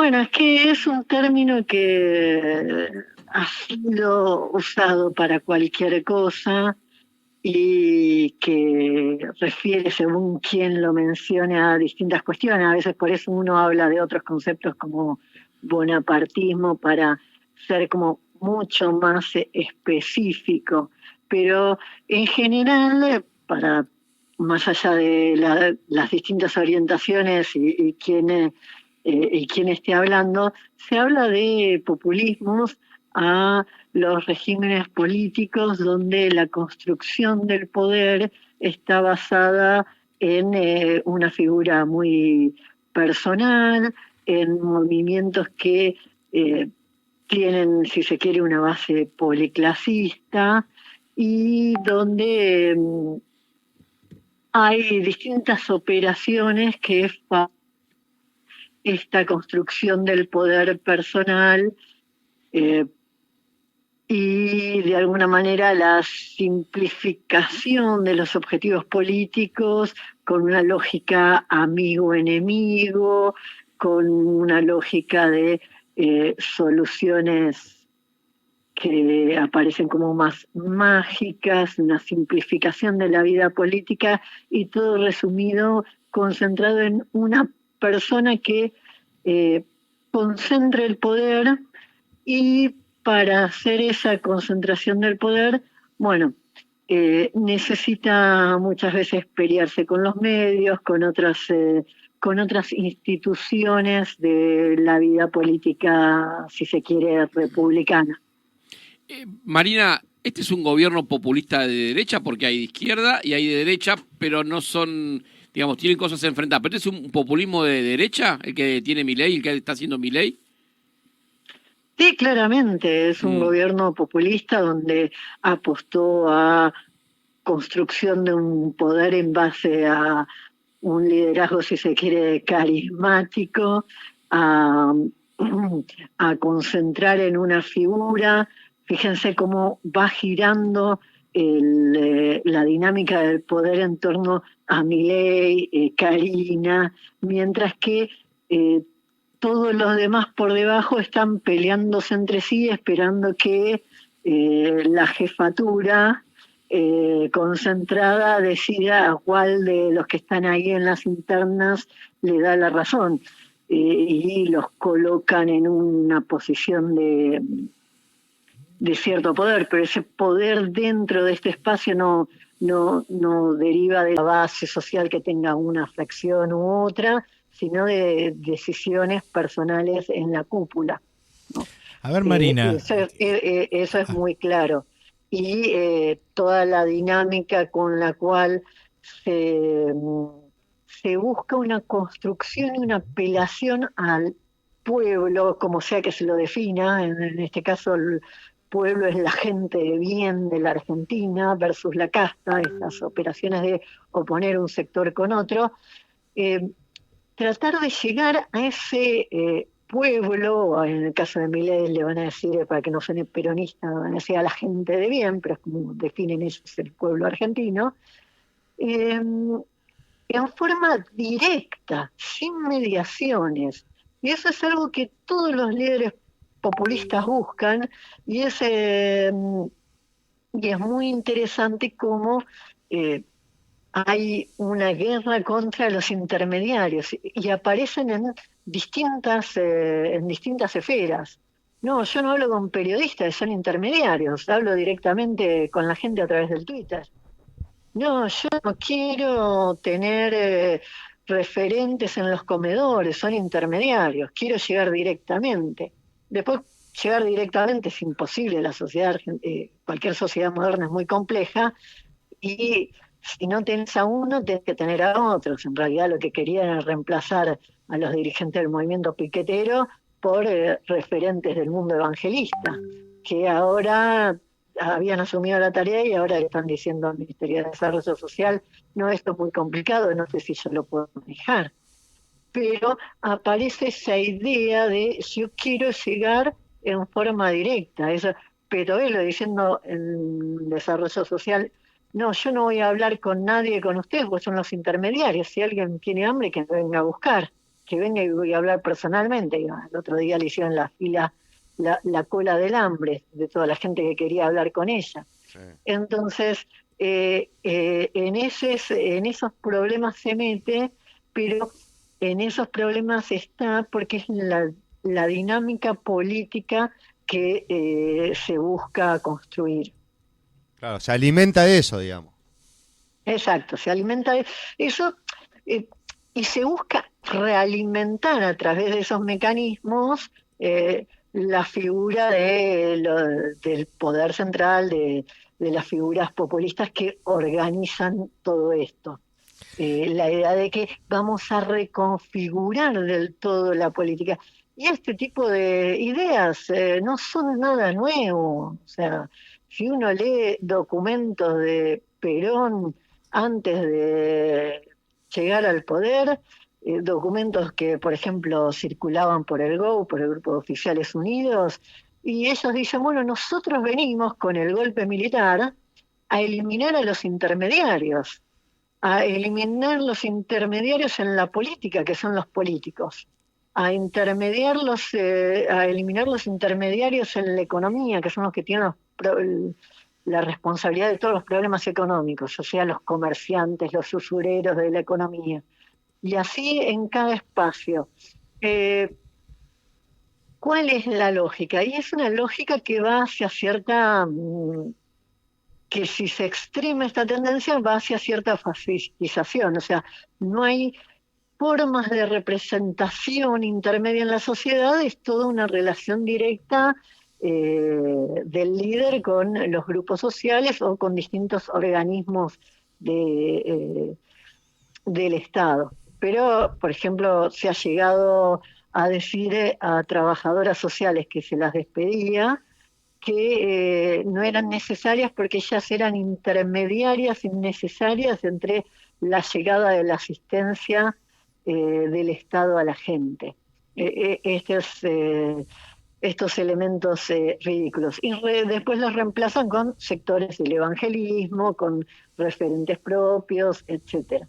Bueno, es que es un término que ha sido usado para cualquier cosa y que refiere, según quien lo mencione, a distintas cuestiones. A veces por eso uno habla de otros conceptos como bonapartismo para ser como mucho más específico. Pero en general, para más allá de las distintas orientaciones y quién esté hablando, se habla de populismos a los regímenes políticos donde la construcción del poder está basada en una figura muy personal, en movimientos que tienen, si se quiere, una base policlasista y donde hay distintas operaciones que esta construcción del poder personal eh, y de alguna manera la simplificación de los objetivos políticos con una lógica amigo-enemigo, con una lógica de soluciones que aparecen como más mágicas, una simplificación de la vida política y todo resumido, concentrado en una persona que concentre el poder y para hacer esa concentración del poder, bueno, necesita muchas veces pelearse con los medios, con otras instituciones de la vida política, si se quiere, republicana. Marina, este es un gobierno populista de derecha porque hay de izquierda y hay de derecha, pero no son, digamos, tienen cosas enfrentadas. ¿Pero este es un populismo de derecha, el que tiene Milei, el que está haciendo Milei? Sí, claramente, es un gobierno populista donde apostó a construcción de un poder en base a un liderazgo, si se quiere, carismático, a, a concentrar en una figura. Fíjense cómo va girando la dinámica del poder en torno a Milei, Karina, mientras que todos los demás por debajo están peleándose entre sí, esperando que la jefatura concentrada decida a cuál de los que están ahí en las internas le da la razón y los colocan en una posición de cierto poder, pero ese poder dentro de este espacio no deriva de la base social que tenga una fracción u otra, sino de decisiones personales en la cúpula, ¿no? A ver, Marina. Eso es muy claro. Y toda la dinámica con la cual se busca una construcción y una apelación al pueblo, como sea que se lo defina, en este caso el pueblo es la gente de bien de la Argentina versus la casta, estas operaciones de oponer un sector con otro, tratar de llegar a ese pueblo, en el caso de Milei le van a decir, para que no suene peronista, van a decir a la gente de bien, pero es como definen eso, es el pueblo argentino, en forma directa, sin mediaciones. Y eso es algo que todos los líderes populistas buscan, y es muy interesante cómo hay una guerra contra los intermediarios y aparecen en distintas esferas. No, yo no hablo con periodistas, son intermediarios, hablo directamente con la gente a través del Twitter. No, yo no quiero tener referentes en los comedores, son intermediarios, quiero llegar directamente. Después, llegar directamente es imposible, la sociedad, cualquier sociedad moderna es muy compleja, y si no tenés a uno, tenés que tener a otros. En realidad lo que querían era reemplazar a los dirigentes del movimiento piquetero por referentes del mundo evangelista, que ahora habían asumido la tarea y ahora le están diciendo al Ministerio de Desarrollo Social, no, esto es muy complicado, no sé si yo lo puedo manejar. Pero aparece esa idea de yo quiero llegar en forma directa. Eso, pero él lo diciendo en Desarrollo Social, no, yo no voy a hablar con nadie, con ustedes, porque son los intermediarios. Si alguien tiene hambre, que me venga a buscar. que venga y voy a hablar personalmente. Y el otro día le hicieron la fila, la cola del hambre de toda la gente que quería hablar con ella. Sí. Entonces, en esos problemas se mete, pero en esos problemas está porque es la dinámica política que se busca construir. Claro, se alimenta de eso, digamos. Exacto, se alimenta de eso, eh, y se busca realimentar a través de esos mecanismos la figura del poder central, de las figuras populistas que organizan todo esto. La idea de que vamos a reconfigurar del todo la política. Y este tipo de ideas no son nada nuevo. O sea, si uno lee documentos de Perón antes de llegar al poder, documentos que, por ejemplo, circulaban por el GO, por el Grupo de Oficiales Unidos, y ellos dicen, bueno, nosotros venimos con el golpe militar a eliminar a los intermediarios, a eliminar los intermediarios en la política, que son los políticos, a eliminar los intermediarios en la economía, que son los que tienen la responsabilidad de todos los problemas económicos, o sea, los comerciantes, los usureros de la economía. Y así en cada espacio. ¿Cuál es la lógica? Y es una lógica que va hacia que si se extrema esta tendencia va hacia cierta fascistización, o sea, no hay formas de representación intermedia en la sociedad, es toda una relación directa del líder con los grupos sociales o con distintos organismos del Estado. Pero, por ejemplo, se ha llegado a decir a trabajadoras sociales que se las despedía que no eran necesarias porque ellas eran intermediarias innecesarias entre la llegada de la asistencia del Estado a la gente. Estos elementos ridículos. Y después los reemplazan con sectores del evangelismo, con referentes propios, etcétera.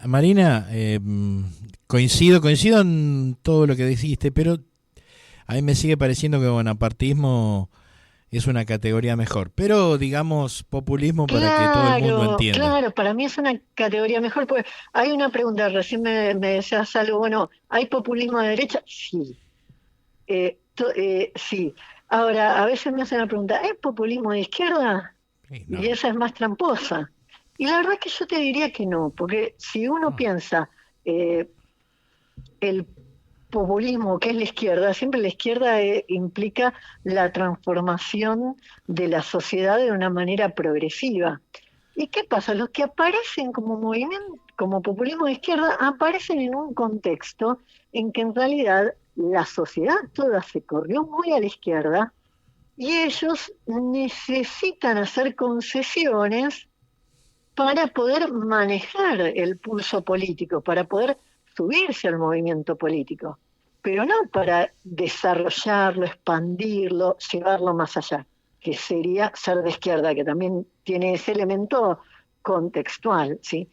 Marina, coincido en todo lo que dijiste, pero a mí me sigue pareciendo que bonapartismo es una categoría mejor. Pero digamos populismo para que todo el mundo entienda. Claro, para mí es una categoría mejor. Pues hay una pregunta, recién me decías algo, bueno, ¿hay populismo de derecha? Sí. Sí. Ahora, a veces me hacen la pregunta, ¿hay populismo de izquierda? Sí, no. Y esa es más tramposa. Y la verdad es que yo te diría que no, porque si uno piensa el populismo, que es la izquierda, siempre la izquierda implica la transformación de la sociedad de una manera progresiva. ¿Y qué pasa? Los que aparecen como movimiento, como populismo de izquierda, aparecen en un contexto en que en realidad la sociedad toda se corrió muy a la izquierda y ellos necesitan hacer concesiones para poder manejar el pulso político, para poder subirse al movimiento político, pero no para desarrollarlo, expandirlo, llevarlo más allá, que sería ser de izquierda, que también tiene ese elemento contextual, ¿sí?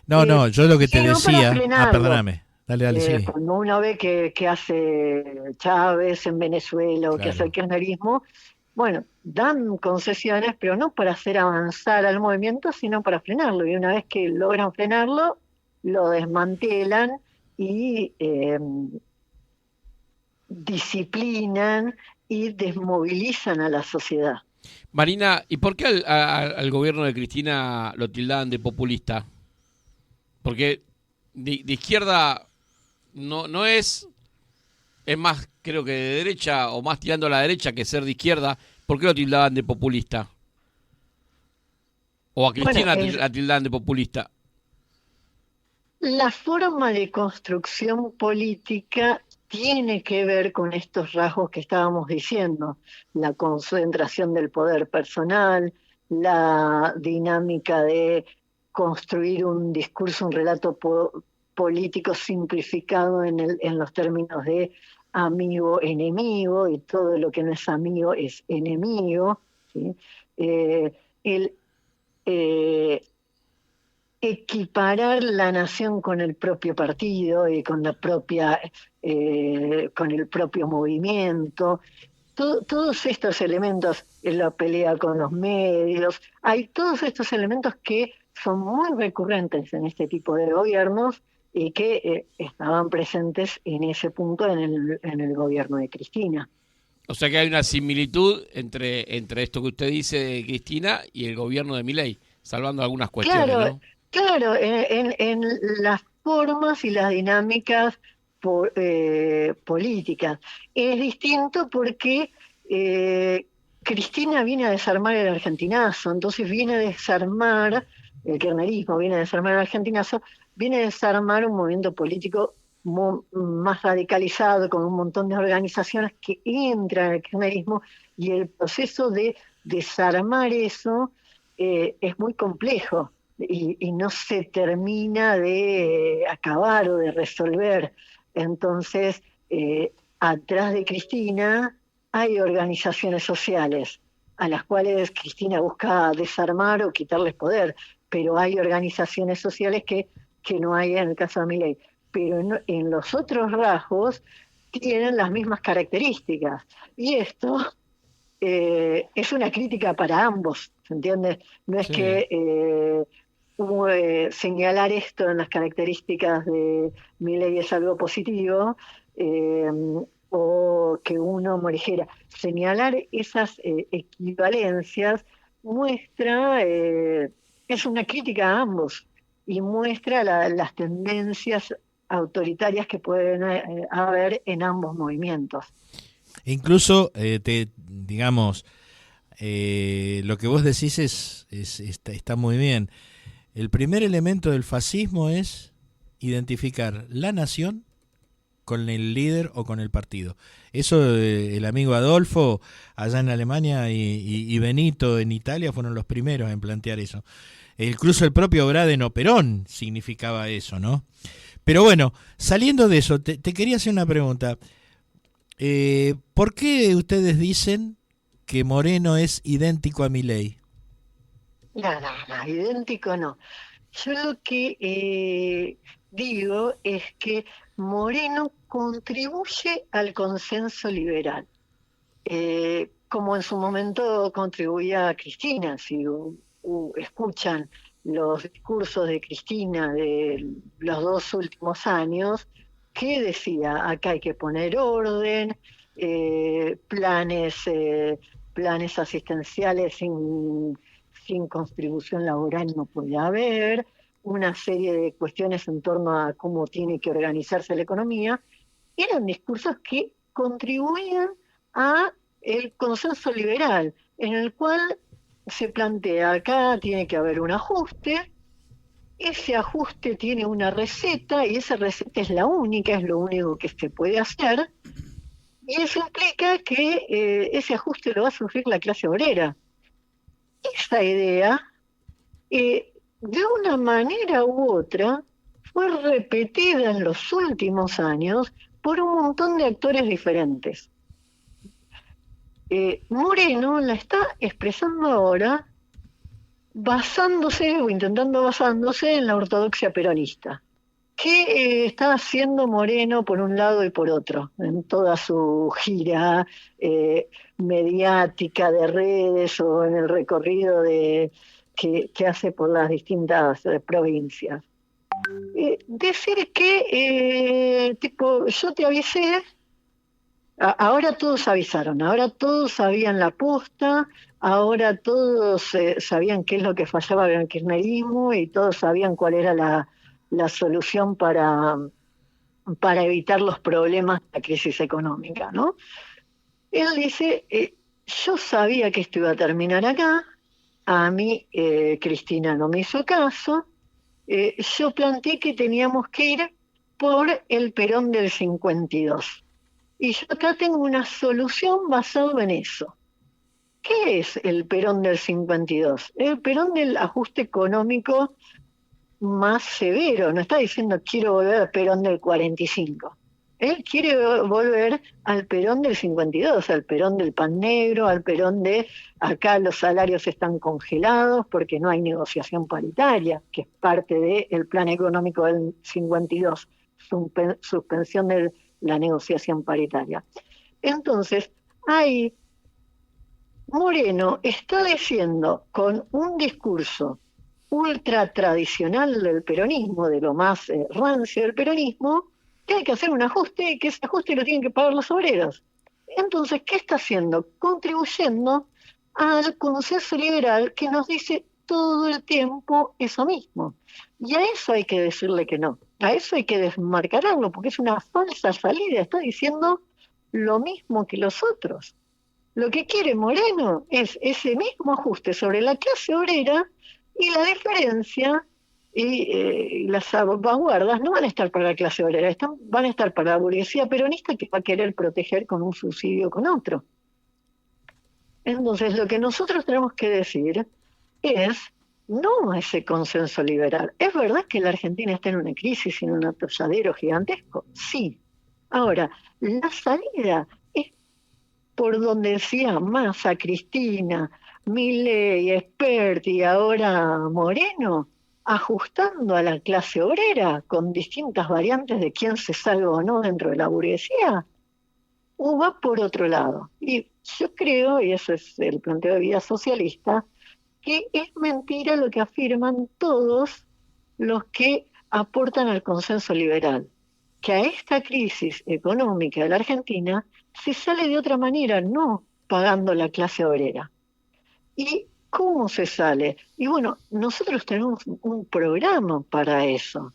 No, yo lo que te Sino para decía... frenarlo. perdóname. Dale, sí. Cuando uno ve que hace Chávez en Venezuela o que hace el kirchnerismo, bueno, dan concesiones, pero no para hacer avanzar al movimiento, sino para frenarlo. Y una vez que logran frenarlo, lo desmantelan y disciplinan y desmovilizan a la sociedad. Marina, ¿y por qué al gobierno de Cristina lo tildaban de populista? Porque de izquierda no es más, creo que de derecha, o más tirando a la derecha que ser de izquierda. ¿Por qué lo tildaban de populista? ¿O a Cristina la tildaban de populista? La forma de construcción política tiene que ver con estos rasgos que estábamos diciendo, la concentración del poder personal, la dinámica de construir un discurso, un relato político simplificado en los términos de amigo-enemigo, y todo lo que no es amigo es enemigo, ¿sí? El equiparar la nación con el propio partido y con la propia, con el propio movimiento. Todos estos elementos en la pelea con los medios, hay todos estos elementos que son muy recurrentes en este tipo de gobiernos y que estaban presentes en ese punto en el gobierno de Cristina. O sea que hay una similitud entre esto que usted dice de Cristina y el gobierno de Milei, salvando algunas cuestiones, Claro, ¿no? claro, en las formas y las dinámicas políticas. Es distinto porque Cristina viene a desarmar el argentinazo, entonces viene a desarmar, el kirchnerismo viene a desarmar el argentinazo, viene a desarmar un movimiento político más radicalizado, con un montón de organizaciones que entran al kirchnerismo, y el proceso de desarmar eso es muy complejo y no se termina de acabar o de resolver. Entonces, atrás de Cristina hay organizaciones sociales a las cuales Cristina busca desarmar o quitarles poder, pero hay organizaciones sociales que no hay en el caso de Milei. Pero en los otros rasgos tienen las mismas características. Y esto es una crítica para ambos, ¿se entiende? No es Sí. que señalar esto en las características de Milei es algo positivo, o que uno morejera. Señalar esas equivalencias muestra, es una crítica a ambos y muestra las tendencias autoritarias que pueden haber en ambos movimientos. Incluso, digamos, lo que vos decís está muy bien. El primer elemento del fascismo es identificar la nación con el líder o con el partido. Eso el amigo Adolfo allá en Alemania y Benito en Italia fueron los primeros en plantear eso. Incluso el propio Braden o Perón significaba eso, ¿no? Pero bueno, saliendo de eso, te quería hacer una pregunta. ¿Por qué ustedes dicen que Moreno es idéntico a Milei? No, idéntico no. Yo lo que digo es que Moreno contribuye al consenso liberal, como en su momento contribuía Cristina. Si escuchan los discursos de Cristina de los 2 últimos años, ¿qué decía? Acá hay que poner orden, planes asistenciales sin contribución laboral no puede haber, una serie de cuestiones en torno a cómo tiene que organizarse la economía. Eran discursos que contribuían a el consenso liberal, en el cual se plantea acá tiene que haber un ajuste, ese ajuste tiene una receta y esa receta es la única, es lo único que se puede hacer, y eso implica que ese ajuste lo va a sufrir la clase obrera. Esa idea, de una manera u otra, fue repetida en los últimos años por un montón de actores diferentes. Moreno la está expresando ahora basándose o intentando basándose en la ortodoxia peronista. ¿Qué está haciendo Moreno por un lado y por otro en toda su gira mediática de redes o en el recorrido que hace por las distintas provincias? Decir que, tipo, yo te avisé, ahora todos avisaron, ahora todos sabían la posta, ahora todos sabían qué es lo que fallaba en el kirchnerismo y todos sabían cuál era la solución para evitar los problemas de la crisis económica, ¿no? Él dice, yo sabía que esto iba a terminar acá, a mí Cristina no me hizo caso, yo planteé que teníamos que ir por el Perón del 52. Y yo acá tengo una solución basada en eso. ¿Qué es el Perón del 52? El Perón del ajuste económico más severo. No está diciendo quiero volver al Perón del 45. Él quiere volver al Perón del 52, al Perón del pan negro, al Perón de acá los salarios están congelados porque no hay negociación paritaria, que es parte del plan económico del 52, suspensión de la negociación paritaria. Entonces, ahí Moreno está diciendo con un discurso ultra tradicional del peronismo, de lo más rancio del peronismo, que hay que hacer un ajuste y que ese ajuste lo tienen que pagar los obreros. Entonces, ¿qué está haciendo? Contribuyendo al consenso liberal que nos dice todo el tiempo eso mismo. Y a eso hay que decirle que no, a eso hay que desmarcarlo, porque es una falsa salida, está diciendo lo mismo que los otros. Lo que quiere Moreno es ese mismo ajuste sobre la clase obrera, y la diferencia y las salvaguardas no van a estar para la clase obrera, van a estar para la burguesía peronista que va a querer proteger con un subsidio con otro. Entonces, lo que nosotros tenemos que decir es no a ese consenso liberal. ¿Es verdad que la Argentina está en una crisis, en un atolladero gigantesco? Sí. Ahora, la salida es por donde decía Massa, Cristina, Milei, Esperti y ahora Moreno, ajustando a la clase obrera con distintas variantes de quién se salva o no dentro de la burguesía, o va por otro lado. Y yo creo, y eso es el planteo de vida socialista, que es mentira lo que afirman todos los que aportan al consenso liberal, que a esta crisis económica de la Argentina se sale de otra manera, no pagando la clase obrera. ¿Y cómo se sale? Y bueno, nosotros tenemos un programa para eso.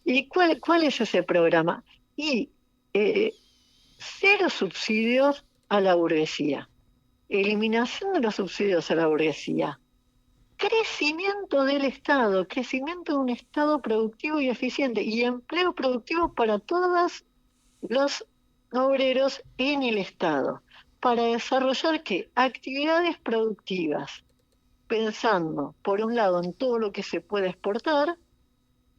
¿Y cuál es ese programa? Y cero subsidios a la burguesía, eliminación de los subsidios a la burguesía, crecimiento del Estado, crecimiento de un Estado productivo y eficiente y empleo productivo para todos los obreros en el Estado, para desarrollar ¿qué? Actividades productivas, pensando, por un lado, en todo lo que se puede exportar,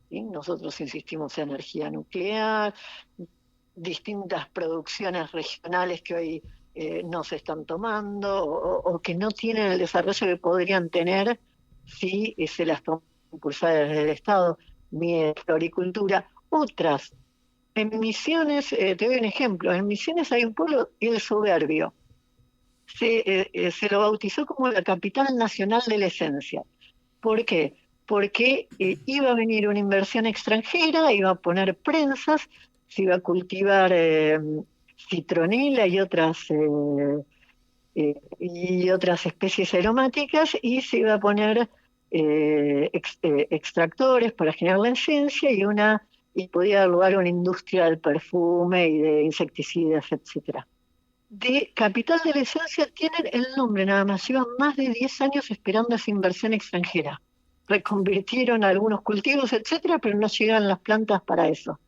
¿sí? Nosotros insistimos en energía nuclear, distintas producciones regionales que hoy no se están tomando o que no tienen el desarrollo que podrían tener si se las toman impulsadas desde el Estado, mi floricultura, otras. En Misiones, te doy un ejemplo, en Misiones hay un pueblo, El Soberbio, se lo bautizó como la capital nacional de la esencia. ¿Por qué? Porque iba a venir una inversión extranjera, iba a poner prensas, se iba a cultivar citronela y otras especies aromáticas, y se iba a poner extractores para generar la esencia y podía dar lugar a una industria del perfume y de insecticidas, etcétera. De capital de la esencia tienen el nombre nada más, llevan más de 10 años esperando esa inversión extranjera. Reconvirtieron algunos cultivos, etcétera, pero no llegan las plantas para eso.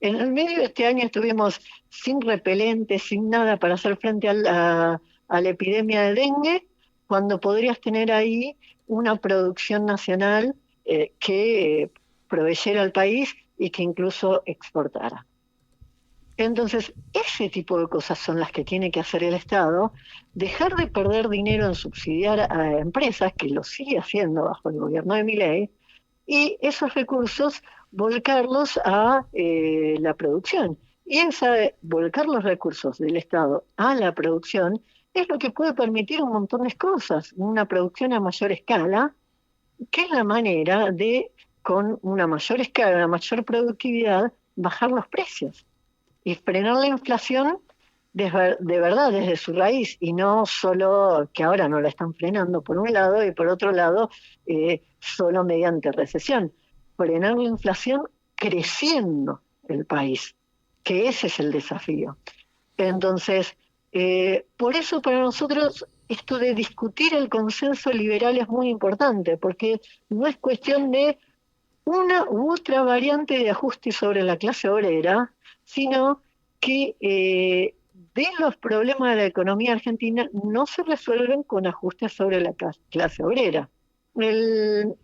En el medio de este año estuvimos sin repelentes, sin nada para hacer frente a la epidemia de dengue, cuando podrías tener ahí una producción nacional que proveyera al país y que incluso exportara. Entonces, ese tipo de cosas son las que tiene que hacer el Estado, dejar de perder dinero en subsidiar a empresas, que lo sigue haciendo bajo el gobierno de Milei, y esos recursos volcarlos a la producción. Y volcar los recursos del Estado a la producción es lo que puede permitir un montón de cosas, una producción a mayor escala, que es la manera de, con una mayor escala, una mayor productividad, bajar los precios y frenar la inflación de verdad desde su raíz, y no solo que ahora no la están frenando por un lado y por otro lado solo mediante recesión. Frenar la inflación creciendo el país, que ese es el desafío. Entonces, por eso para nosotros esto de discutir el consenso liberal es muy importante, porque no es cuestión de una u otra variante de ajuste sobre la clase obrera, sino que de los problemas de la economía argentina no se resuelven con ajustes sobre la clase obrera. El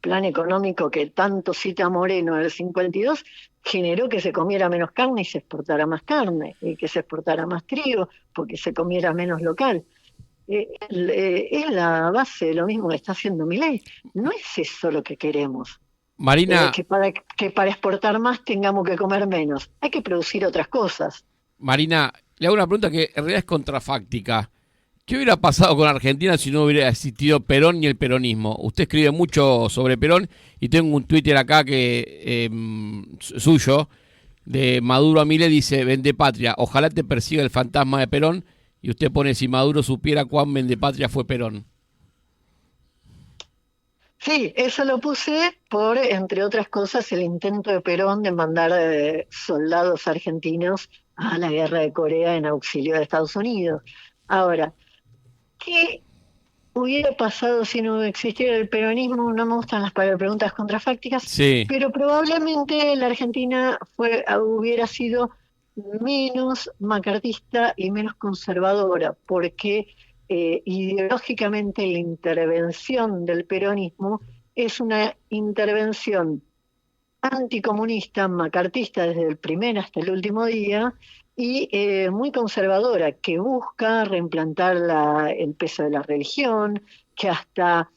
plan económico que tanto cita Moreno del 52 generó que se comiera menos carne y se exportara más carne, y que se exportara más trigo porque se comiera menos local. Es la base de lo mismo que está haciendo Milei. No es eso lo que queremos, Marina, que para exportar más tengamos que comer menos. Hay que producir otras cosas. Marina, le hago una pregunta que en realidad es contrafáctica. ¿Qué hubiera pasado con Argentina si no hubiera existido Perón ni el peronismo? Usted escribe mucho sobre Perón y tengo un Twitter acá que suyo, de Maduro a Milei, dice: vende patria, ojalá te persiga el fantasma de Perón. Y usted pone: si Maduro supiera cuán vende patria fue Perón. Sí, eso lo puse por, entre otras cosas, el intento de Perón de mandar soldados argentinos a la guerra de Corea en auxilio de Estados Unidos. Ahora, ¿qué hubiera pasado si no existiera el peronismo? No me gustan las preguntas contrafácticas, Sí, pero probablemente la Argentina hubiera sido menos macartista y menos conservadora, porque ideológicamente la intervención del peronismo es una intervención anticomunista, macartista desde el primer hasta el último día, y muy conservadora, que busca reimplantar el peso de la religión, que hasta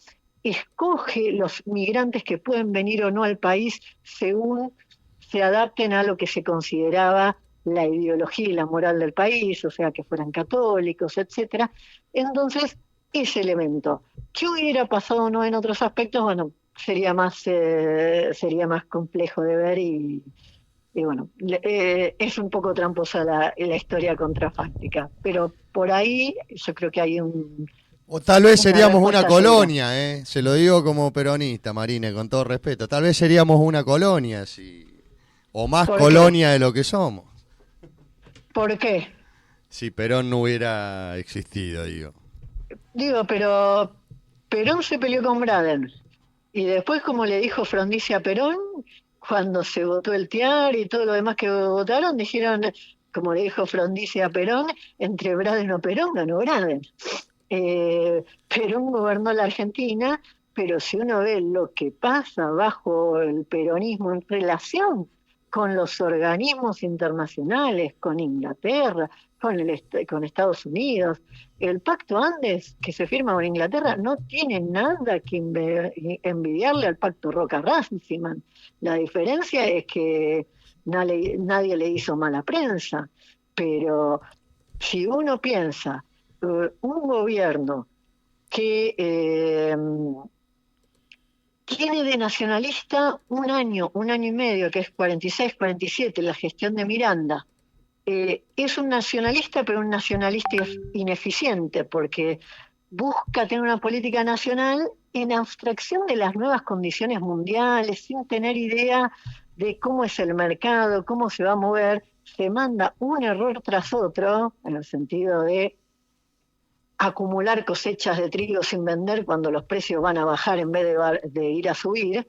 escoge los migrantes que pueden venir o no al país según se adapten a lo que se consideraba la ideología y la moral del país, o sea, que fueran católicos, etcétera. Entonces, ese elemento. ¿Qué hubiera pasado o no en otros aspectos? Bueno, sería más complejo de ver y bueno, es un poco tramposa la historia contrafáctica, pero por ahí yo creo que hay O tal vez una seríamos una respuesta segura. colonia, ¿eh? Se lo digo como peronista, Marine, con todo respeto. Tal vez seríamos una colonia, o más ¿Por qué? colonia de lo que somos. ¿Por qué? Si Perón no hubiera existido, digo. Digo, pero Perón se peleó con Braden. Y después, como le dijo Frondizi a Perón, cuando se votó el TIAR y todo lo demás que votaron, dijeron, como le dijo Frondizi a Perón, entre Braden o Perón ganó Braden. Perón gobernó la Argentina, pero si uno ve lo que pasa bajo el peronismo en relación con los organismos internacionales, con Inglaterra, con Estados Unidos, el Pacto Andes que se firma con Inglaterra no tiene nada que envidiarle al Pacto Roca-Runciman. La diferencia es que nadie le hizo mala prensa, pero si uno piensa un gobierno que tiene de nacionalista un año y medio, que es 46, 47, la gestión de Miranda. Es un nacionalista, pero un nacionalista ineficiente, porque busca tener una política nacional en abstracción de las nuevas condiciones mundiales, sin tener idea de cómo es el mercado, cómo se va a mover. Se manda un error tras otro, en el sentido de acumular cosechas de trigo sin vender cuando los precios van a bajar en vez de ir a subir.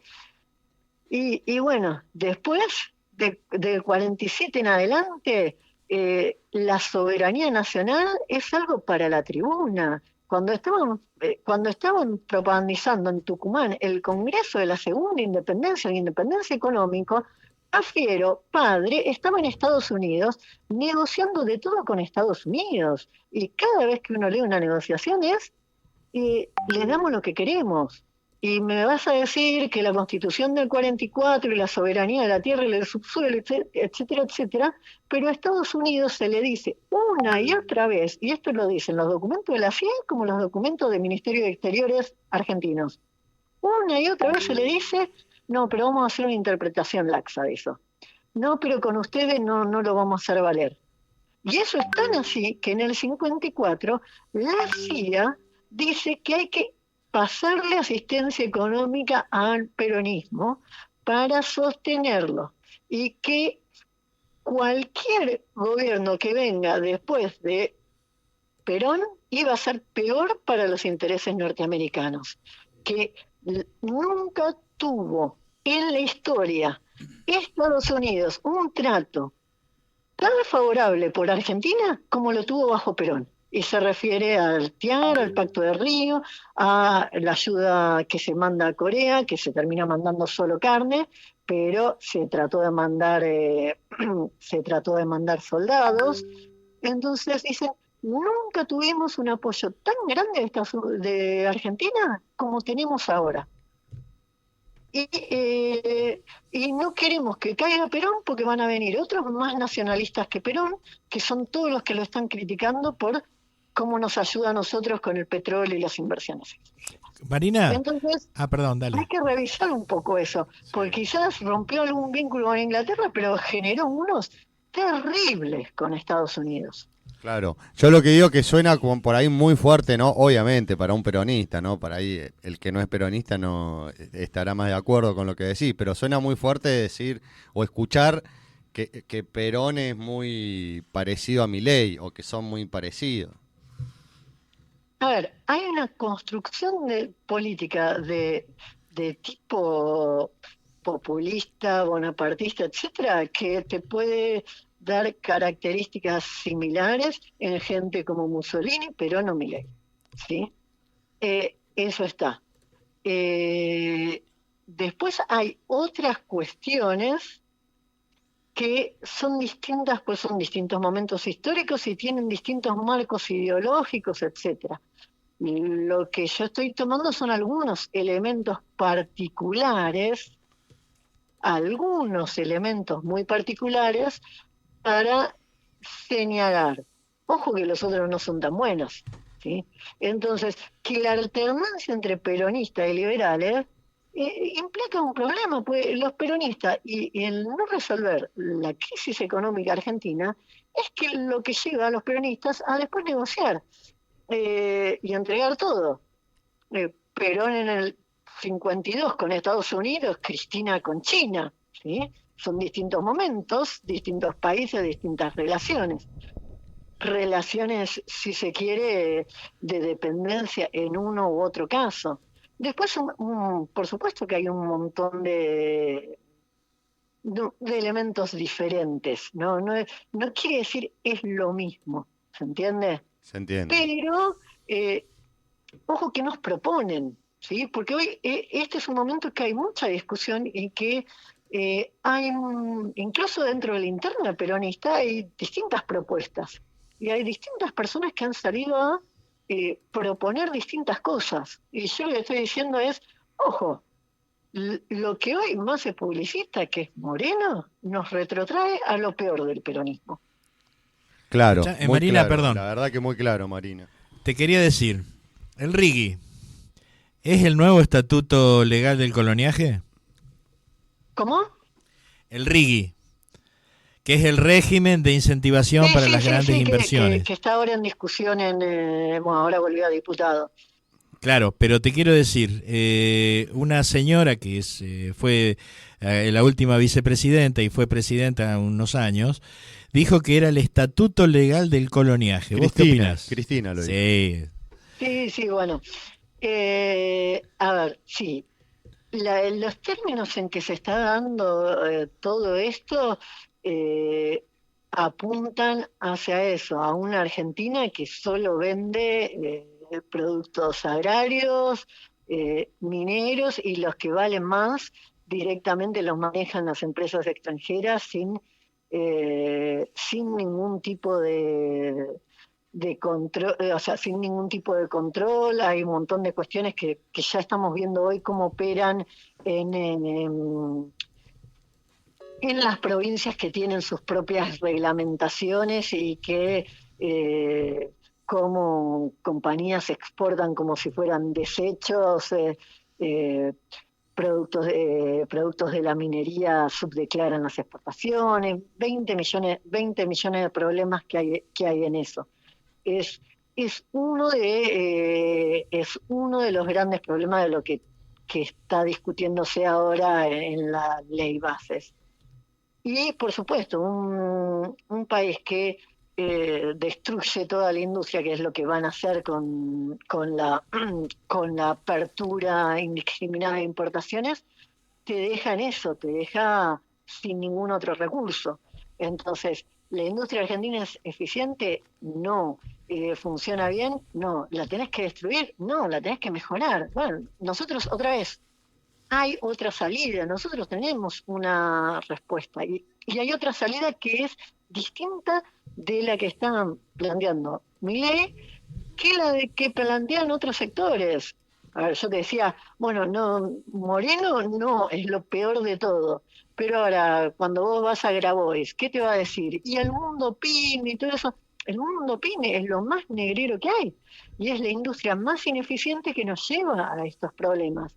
Y bueno, después de 47 en adelante, la soberanía nacional es algo para la tribuna. Cuando estaban propagandizando en Tucumán el Congreso de la Segunda Independencia, la independencia económica, Cafiero, padre, estaba en Estados Unidos negociando de todo con Estados Unidos. Y cada vez que uno lee una negociación le damos lo que queremos. Y me vas a decir que la Constitución del 44 y la soberanía de la tierra y del subsuelo, etcétera, etcétera, pero a Estados Unidos se le dice una y otra vez, y esto lo dicen los documentos de la CIA como los documentos del Ministerio de Exteriores argentinos, una y otra vez se le dice: no, pero vamos a hacer una interpretación laxa de eso. No, pero con ustedes no lo vamos a hacer valer. Y eso es tan así que en el 54 la CIA dice que hay que pasarle asistencia económica al peronismo para sostenerlo y que cualquier gobierno que venga después de Perón iba a ser peor para los intereses norteamericanos, que nunca tuvo en la historia Estados Unidos un trato tan favorable por Argentina como lo tuvo bajo Perón. Y se refiere al TIAR, al Pacto de Río, a la ayuda que se manda a Corea, que se termina mandando solo carne, pero se trató de mandar, se trató de mandar soldados. Entonces dicen, nunca tuvimos un apoyo tan grande de Argentina como tenemos ahora. Y no queremos que caiga Perón porque van a venir otros más nacionalistas que Perón, que son todos los que lo están criticando por cómo nos ayuda a nosotros con el petróleo y las inversiones. Marina, Entonces, perdón, hay dale. que revisar un poco eso, porque quizás rompió algún vínculo con Inglaterra, pero generó unos terribles con Estados Unidos. Claro, yo lo que digo que suena como por ahí muy fuerte, ¿no? Obviamente para un peronista, ¿no? Para ahí el que no es peronista no estará más de acuerdo con lo que decís, pero suena muy fuerte decir o escuchar que Perón es muy parecido a Milei o que son muy parecidos. A ver, hay una construcción de política de tipo populista, bonapartista, etcétera, que te puede dar características similares en gente como Mussolini, Perón o Milei, ¿sí? Eso está. Después hay otras cuestiones que son distintas, pues son distintos momentos históricos y tienen distintos marcos ideológicos, etcétera. Lo que yo estoy tomando son algunos elementos particulares, algunos elementos muy particulares para señalar. Ojo que los otros no son tan buenos, ¿sí? Entonces, que la alternancia entre peronistas y liberales implica un problema, pues los peronistas y el no resolver la crisis económica argentina es que lo que lleva a los peronistas a después negociar y entregar todo. Perón en el 52 con Estados Unidos, Cristina con China, ¿sí? Son distintos momentos, distintos países, distintas relaciones. Relaciones, si se quiere, de dependencia en uno u otro caso. Después, por supuesto que hay un montón de elementos diferentes, ¿no? No quiere decir es lo mismo, ¿se entiende? ¿Se entiende? Pero, ojo que nos proponen, ¿sí? Porque hoy este es un momento que hay mucha discusión y que hay, incluso dentro de la interna peronista, hay distintas propuestas y hay distintas personas que han salido a proponer distintas cosas. Y yo lo que estoy diciendo es, ojo, lo que hoy más se publicita, que es Moreno, nos retrotrae a lo peor del peronismo. Claro, muy Marina, claro. perdón. La verdad que muy claro, Marina. Te quería decir, el RIGI, ¿es el nuevo estatuto legal del coloniaje? ¿Cómo? El RIGI, que es el régimen de incentivación para las grandes inversiones. Que está ahora en discusión bueno, ahora volvió a diputado. Claro, pero te quiero decir, una señora que fue la última vicepresidenta y fue presidenta unos años, dijo que era el estatuto legal del coloniaje. ¿Vos qué opinás? Cristina lo dijo. Sí, bueno. A ver, sí. Los términos en que se está dando todo esto apuntan hacia eso, a una Argentina que solo vende productos agrarios, mineros, y los que valen más directamente los manejan las empresas extranjeras sin ningún tipo de control, o sea, sin ningún tipo de control. Hay un montón de cuestiones que ya estamos viendo hoy cómo operan en las provincias que tienen sus propias reglamentaciones y que como compañías exportan como si fueran desechos, productos de la minería subdeclaran las exportaciones, 20 millones de problemas que hay en eso. Es uno de los grandes problemas de lo que está discutiéndose ahora en la ley bases. Y por supuesto, un país que destruye toda la industria, que es lo que van a hacer con la apertura indiscriminada de importaciones, te deja en eso, te deja sin ningún otro recurso. Entonces, ¿La industria argentina es eficiente? No. ¿Funciona bien? No. ¿La tenés que destruir? No, la tenés que mejorar. Bueno, nosotros otra vez, hay otra salida, nosotros tenemos una respuesta y hay otra salida que es distinta de la que están planteando Milei que la de que plantean otros sectores. A ver, yo te decía, bueno, no, Moreno no es lo peor de todo, pero ahora cuando vos vas a Grabois, ¿qué te va a decir? Y el mundo pyme y todo eso, el mundo pyme es lo más negrero que hay y es la industria más ineficiente que nos lleva a estos problemas.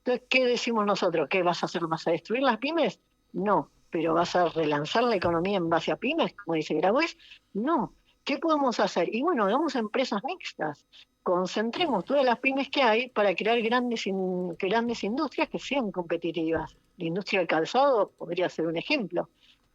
Entonces, ¿qué decimos nosotros? ¿Qué vas a hacer? ¿Vas a destruir las pymes? No, pero ¿vas a relanzar la economía en base a pymes, como dice Grabois? No. ¿Qué podemos hacer? Y bueno, hagamos empresas mixtas. Concentremos todas las pymes que hay para crear grandes industrias que sean competitivas. La industria del calzado podría ser un ejemplo.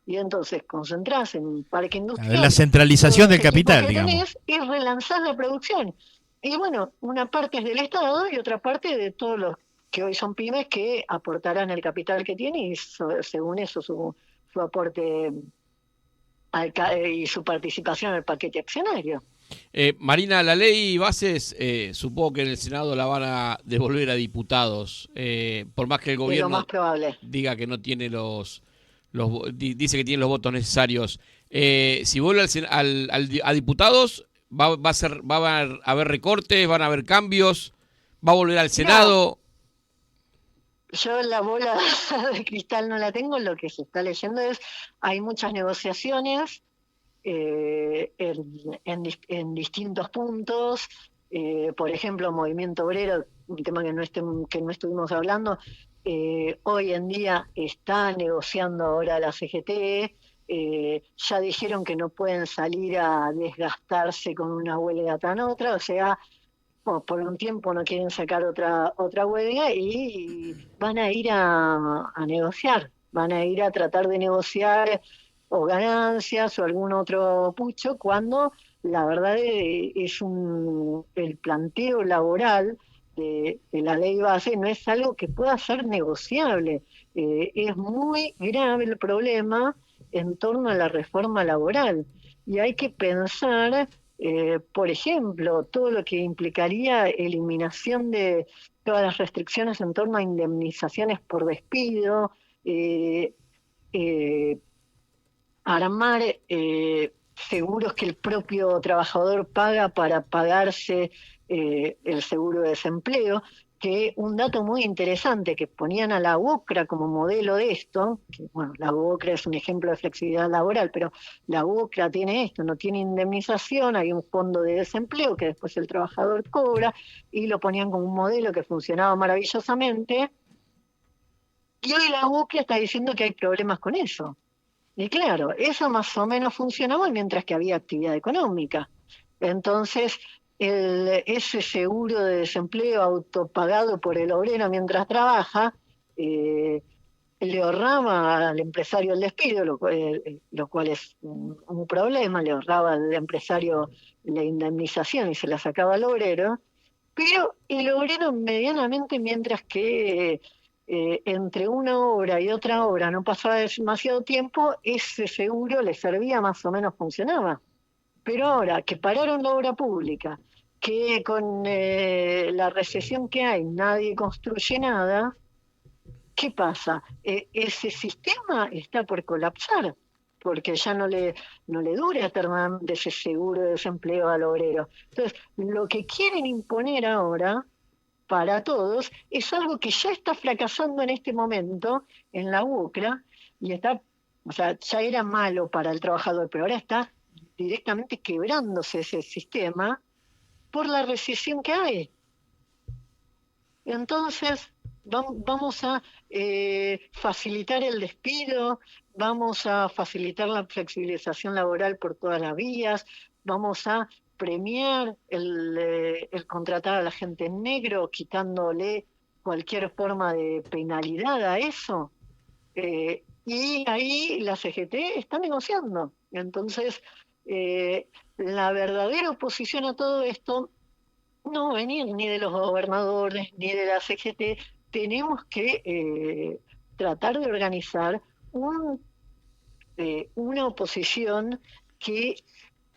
Y entonces concentrás en un parque industrial. La centralización del capital, digamos. Y relanzar la producción. Y bueno, una parte es del Estado y otra parte de todos los que hoy son pymes que aportarán el capital que tienen y según eso su aporte y su participación en el paquete accionario. Marina, la ley Bases, supongo que en el Senado la van a devolver a diputados, por más que el gobierno lo más probable. diga que no tiene dice que tiene los votos necesarios. Si vuelve a diputados, va a haber recortes, van a haber cambios, va a volver al Senado. Yo la bola de cristal no la tengo, lo que se está leyendo es, hay muchas negociaciones en distintos puntos, por ejemplo, movimiento obrero, un tema que no estuvimos hablando, hoy en día está negociando ahora la CGT, ya dijeron que no pueden salir a desgastarse con una huelga tan otra, o sea, por un tiempo no quieren sacar otra huelga y van a ir a negociar, van a ir a tratar de negociar o ganancias o algún otro pucho, cuando la verdad es el planteo laboral de la ley base no es algo que pueda ser negociable. Es muy grave el problema en torno a la reforma laboral y hay que pensar por ejemplo, todo lo que implicaría eliminación de todas las restricciones en torno a indemnizaciones por despido, armar seguros que el propio trabajador paga para pagarse el seguro de desempleo, que un dato muy interesante que ponían a la UOCRA como modelo de esto, que bueno, la UOCRA es un ejemplo de flexibilidad laboral, pero la UOCRA tiene esto, no tiene indemnización, hay un fondo de desempleo que después el trabajador cobra, y lo ponían como un modelo que funcionaba maravillosamente, y hoy la UOCRA está diciendo que hay problemas con eso. Y claro, eso más o menos funcionaba mientras que había actividad económica. Entonces, ese seguro de desempleo autopagado por el obrero mientras trabaja, le ahorraba al empresario el despido, lo cual es un problema, le ahorraba al empresario la indemnización y se la sacaba al obrero, pero el obrero medianamente, mientras que entre una obra y otra obra no pasaba demasiado tiempo, ese seguro le servía, más o menos funcionaba. Pero ahora que pararon la obra pública, que con la recesión que hay nadie construye nada, ¿qué pasa? Ese sistema está por colapsar, porque ya no le dura eternamente ese seguro de desempleo al obrero. Entonces, lo que quieren imponer ahora para todos es algo que ya está fracasando en este momento en la UCRA y está, o sea, ya era malo para el trabajador, pero ahora está directamente quebrándose ese sistema por la recesión que hay. Entonces, vamos a facilitar el despido, vamos a facilitar la flexibilización laboral por todas las vías, vamos a premiar el contratar a la gente en negro, quitándole cualquier forma de penalidad a eso. Y ahí la CGT está negociando. Entonces, la verdadera oposición a todo esto no venir ni de los gobernadores ni de la CGT. Tenemos que tratar de organizar una oposición que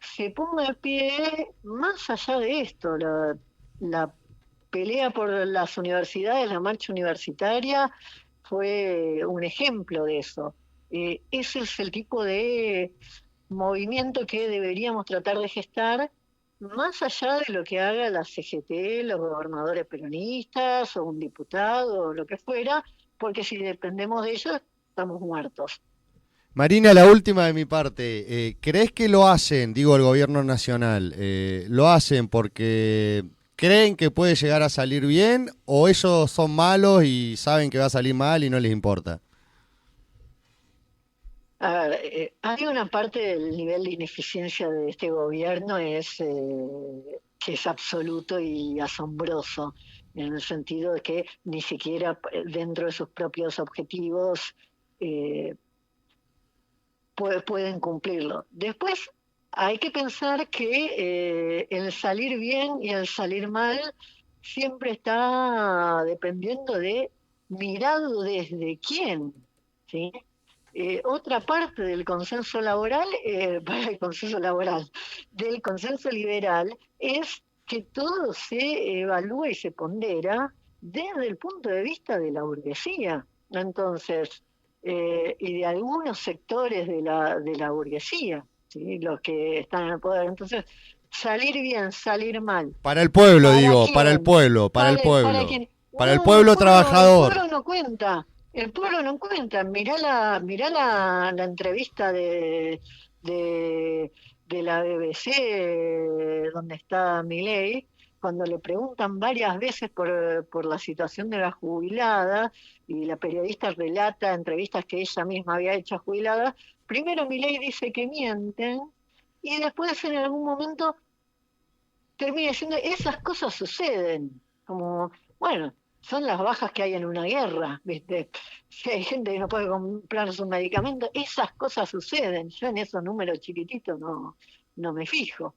se ponga de pie más allá de esto, la pelea por las universidades, la marcha universitaria fue un ejemplo de eso. Ese es el tipo de movimiento que deberíamos tratar de gestar, más allá de lo que haga la CGT, los gobernadores peronistas o un diputado o lo que fuera, porque si dependemos de ellos, estamos muertos. Marina, la última de mi parte. ¿Crees que lo hacen, digo el gobierno nacional, lo hacen porque creen que puede llegar a salir bien o ellos son malos y saben que va a salir mal y no les importa? A ver, hay una parte del nivel de ineficiencia de este gobierno que es absoluto y asombroso, en el sentido de que ni siquiera dentro de sus propios objetivos eh, pueden cumplirlo. Después hay que pensar que el salir bien y el salir mal siempre está dependiendo de mirado desde quién, ¿sí? Otra parte del consenso laboral, para el consenso laboral, del consenso liberal, es que todo se evalúa y se pondera desde el punto de vista de la burguesía. Entonces, y de algunos sectores de la burguesía, ¿sí? Los que están en el poder. Entonces, salir bien, salir mal. Para el pueblo, ¿Para digo, quién? para el pueblo, para el ¿Para pueblo. quién? Para el No, pueblo trabajador. el pueblo no cuenta. El pueblo no cuenta. Mirá la entrevista de, de la BBC donde está Milei, cuando le preguntan varias veces por la situación de la jubilada, y la periodista relata entrevistas que ella misma había hecho a jubiladas. Primero Milei dice que mienten, y después en algún momento termina diciendo, esas cosas suceden, como, bueno, son las bajas que hay en una guerra, ¿viste? Si hay gente que no puede comprar sus medicamentos, esas cosas suceden. Yo en esos números chiquititos no me fijo.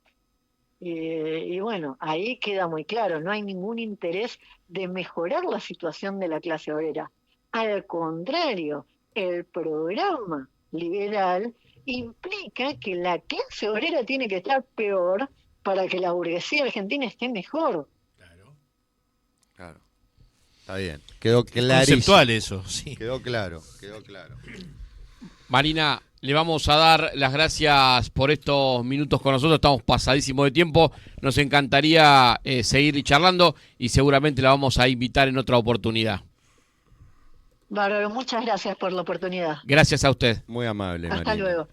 Y bueno, ahí queda muy claro, no hay ningún interés de mejorar la situación de la clase obrera. Al contrario, el programa liberal implica que la clase obrera tiene que estar peor para que la burguesía argentina esté mejor. Claro. Está bien. Quedó Es clarísimo. conceptual eso, sí. Quedó claro, quedó claro. Marina, le vamos a dar las gracias por estos minutos con nosotros. Estamos pasadísimos de tiempo. Nos encantaría seguir charlando y seguramente la vamos a invitar en otra oportunidad. Bárbaro, muchas gracias por la oportunidad. Gracias a usted. Muy amable, Hasta Marina. luego.